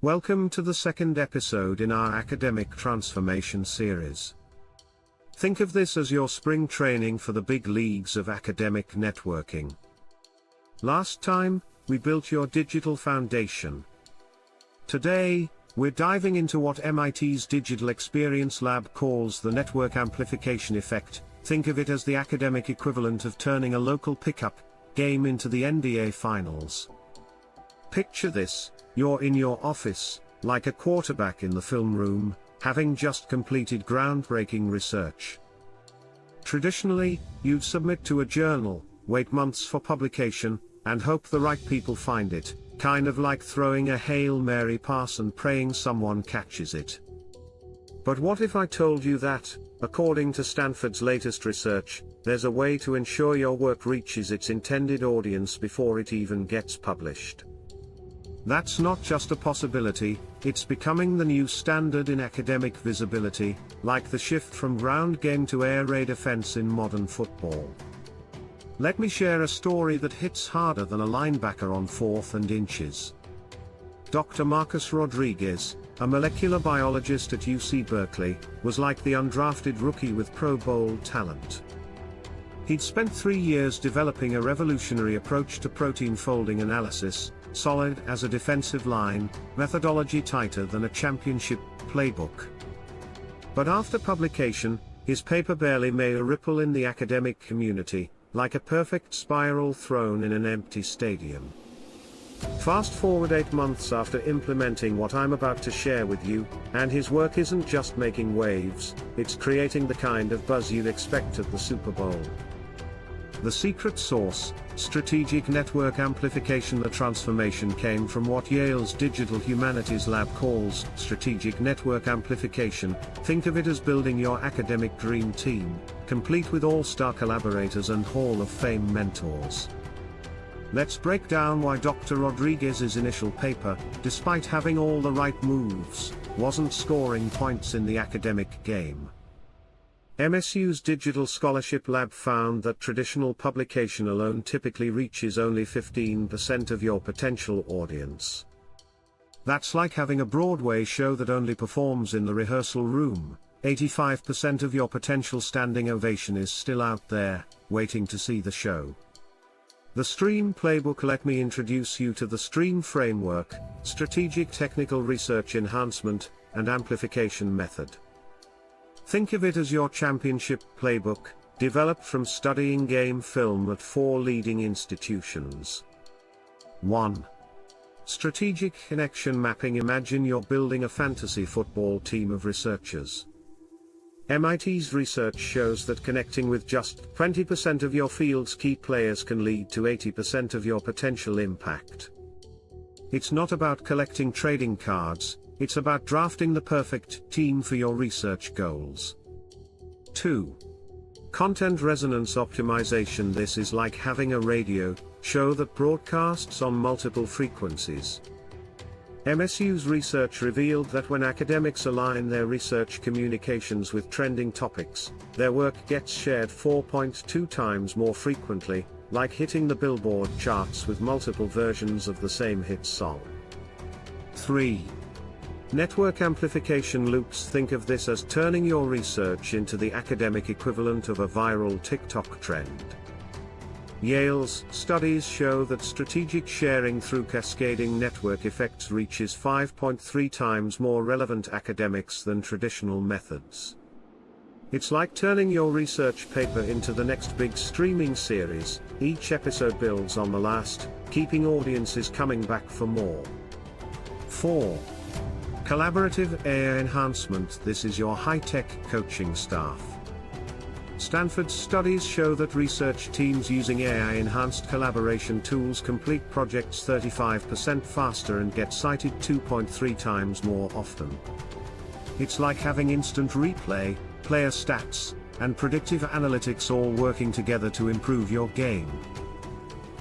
Welcome to the second episode in our academic transformation series. Think of this as your spring training for the big leagues of academic networking. Last time, we built your digital foundation. Today, we're diving into what MIT's Digital Experience Lab calls the network amplification effect. Think of it as the academic equivalent of turning a local pickup game into the NBA Finals. Picture this: you're in your office, like a quarterback in the film room, having just completed groundbreaking research. Traditionally, you'd submit to a journal, wait months for publication, and hope the right people find it, kind of like throwing a Hail Mary pass and praying someone catches it. But what if I told you that, according to Stanford's latest research, there's a way to ensure your work reaches its intended audience before it even gets published? That's not just a possibility, it's becoming the new standard in academic visibility, like the shift from ground game to air raid offense in modern football. Let me share a story that hits harder than a linebacker on 4th and inches. Dr. Marcus Rodriguez, a molecular biologist at UC Berkeley, was like the undrafted rookie with Pro Bowl talent. He'd spent 3 years developing a revolutionary approach to protein folding analysis, solid as a defensive line, methodology tighter than a championship playbook. But after publication, his paper barely made a ripple in the academic community, like a perfect spiral thrown in an empty stadium. Fast forward 8 months after implementing what I'm about to share with you, and his work isn't just making waves, it's creating the kind of buzz you'd expect at the Super Bowl. The secret sauce: strategic network amplification. The transformation came from what Yale's Digital Humanities Lab calls strategic network amplification. Think of it as building your academic dream team, complete with all-star collaborators and Hall of Fame mentors. Let's break down why Dr. Rodriguez's initial paper, despite having all the right moves, wasn't scoring points in the academic game. MSU's Digital Scholarship Lab found that traditional publication alone typically reaches only 15% of your potential audience. That's like having a Broadway show that only performs in the rehearsal room. 85% of your potential standing ovation is still out there, waiting to see the show. The STREAM playbook. Let me introduce you to the STREAM framework: strategic technical research, enhancement, and amplification method. Think of it as your championship playbook, developed from studying game film at 4 leading institutions. 1. Strategic connection mapping. Imagine you're building a fantasy football team of researchers. MIT's research shows that connecting with just 20% of your field's key players can lead to 80% of your potential impact. It's not about collecting trading cards, it's about drafting the perfect team for your research goals. 2. Content resonance optimization. This is like having a radio show that broadcasts on multiple frequencies. MSU's research revealed that when academics align their research communications with trending topics, their work gets shared 4.2 times more frequently, like hitting the Billboard charts with multiple versions of the same hit song. 3. Network amplification loops. Think of this as turning your research into the academic equivalent of a viral TikTok trend. Yale's studies show that strategic sharing through cascading network effects reaches 5.3 times more relevant academics than traditional methods. It's like turning your research paper into the next big streaming series. Each episode builds on the last, keeping audiences coming back for more. 4. Collaborative AI enhancement. This is your high-tech coaching staff. Stanford's studies show that research teams using AI-enhanced collaboration tools complete projects 35% faster and get cited 2.3 times more often. It's like having instant replay, player stats, and predictive analytics all working together to improve your game.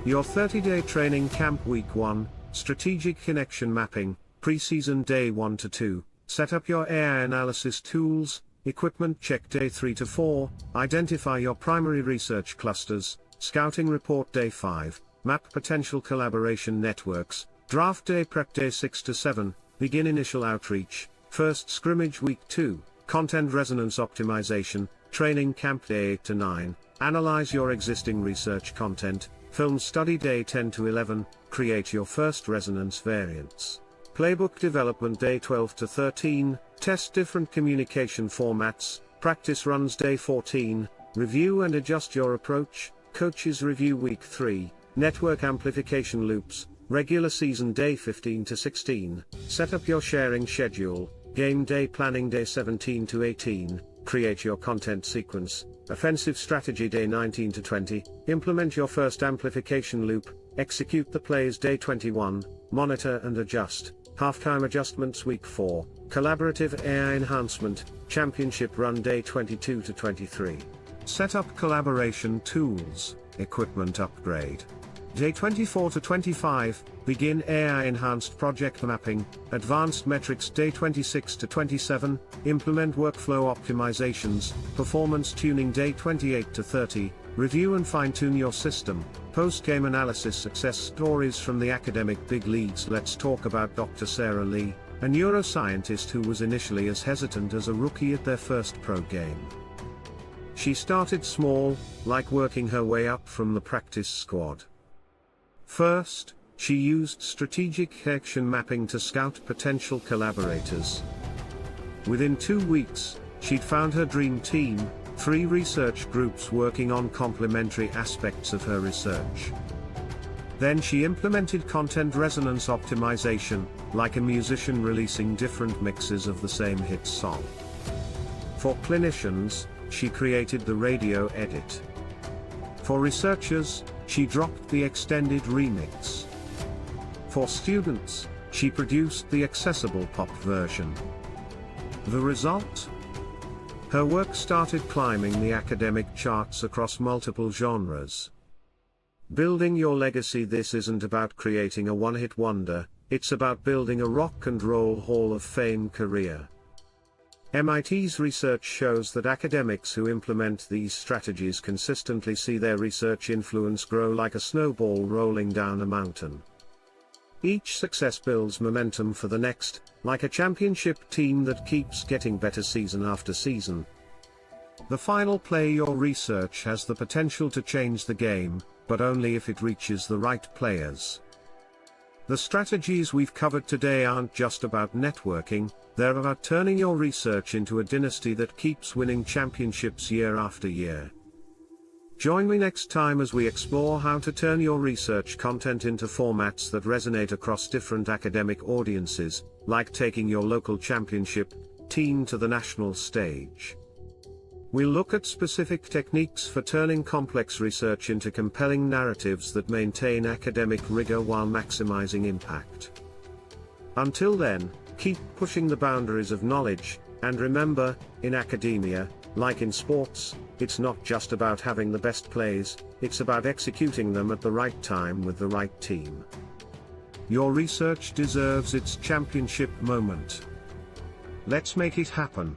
Your 30-day training camp. Week 1, strategic connection mapping, preseason day 1 to 2, set up your AI analysis tools, equipment check day 3 to 4, identify your primary research clusters, scouting report day 5, map potential collaboration networks, draft day prep day 6 to 7, Begin initial outreach, first scrimmage week 2, content resonance optimization, training camp day 8 to 9, analyze your existing research content, film study day 10 to 11, create your first resonance variants. Playbook development day 12 to 13, test different communication formats, practice runs day 14, review and adjust your approach, coaches review week 3, network amplification loops, regular season day 15 to 16, set up your sharing schedule, game day planning day 17 to 18, create your content sequence, offensive strategy day 19 to 20, implement your first amplification loop, execute the plays day 21, monitor and adjust, halftime adjustments week 4, collaborative AI enhancement, championship run day 22 to 23. Set up collaboration tools, equipment upgrade. Day 24 to 25, begin AI enhanced project mapping, advanced metrics day 26 to 27, implement workflow optimizations, performance tuning day 28 to 30, review and fine-tune your system, post-game analysis success stories from the academic big leagues. Let's talk about Dr. Sarah Lee, a neuroscientist who was initially as hesitant as a rookie at their first pro game. She started small, like working her way up from the practice squad. First, she used strategic action mapping to scout potential collaborators. Within 2 weeks, she'd found her dream team, 3 research groups working on complementary aspects of her research. Then she implemented content resonance optimization, like a musician releasing different mixes of the same hit song. For clinicians, she created the radio edit. For researchers, she dropped the extended remix. For students, she produced the accessible pop version. The result? Her work started climbing the academic charts across multiple genres. Building your legacy. This isn't about creating a one-hit wonder, it's about building a rock and roll Hall of Fame career. MIT's research shows that academics who implement these strategies consistently see their research influence grow like a snowball rolling down a mountain. Each success builds momentum for the next, like a championship team that keeps getting better season after season. The final play. Your research has the potential to change the game, but only if it reaches the right players. The strategies we've covered today aren't just about networking, they're about turning your research into a dynasty that keeps winning championships year after year. Join me next time as we explore how to turn your research content into formats that resonate across different academic audiences, like taking your local championship team to the national stage. We'll look at specific techniques for turning complex research into compelling narratives that maintain academic rigor while maximizing impact. Until then, keep pushing the boundaries of knowledge, and remember, in academia, like in sports, it's not just about having the best plays, it's about executing them at the right time with the right team. Your research deserves its championship moment. Let's make it happen.